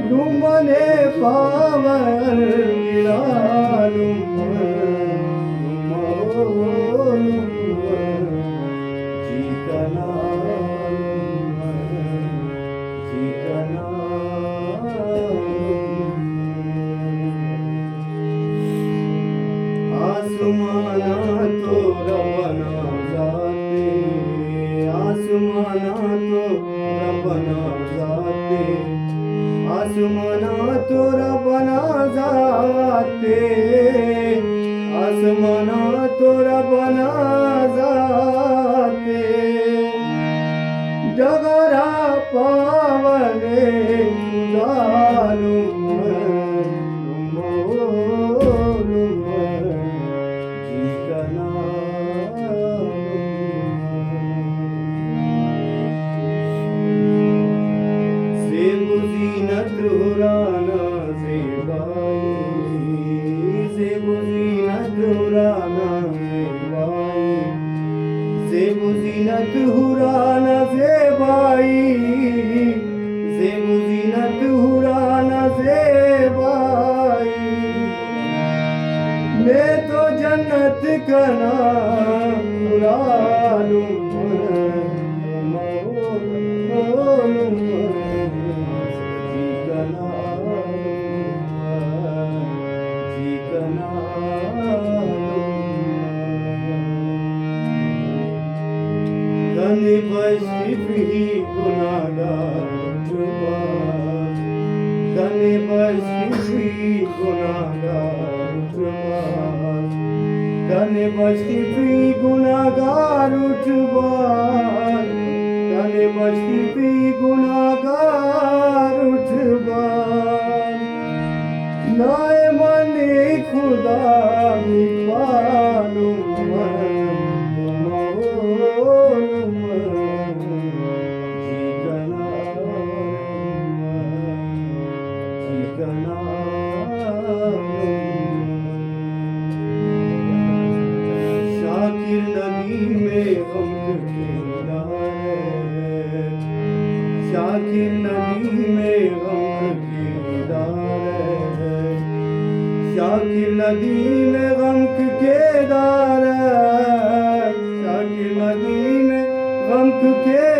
lumane pavan आसमाना तो रबना जाते, आसमाना तो रबना जाते, आसमाना तो रबना जाते, आसमाना तो रबना जाते, डगरा पावने जालूम हुराना ज़ेबाई मैं तो जन्नत का नाम Kani bashifhi gunagar utbas, Kani bashifhi gunagar utbas, Kani bashifhi gunagar utbas, Kani bashifhi gunagar utbas, Nae mani khuda mikbalum Shakir नदी में गम किनारे, शाकिर नदी में गम किनारे, शाकिर नदी में गम के दार, शाकिर नदी में गम के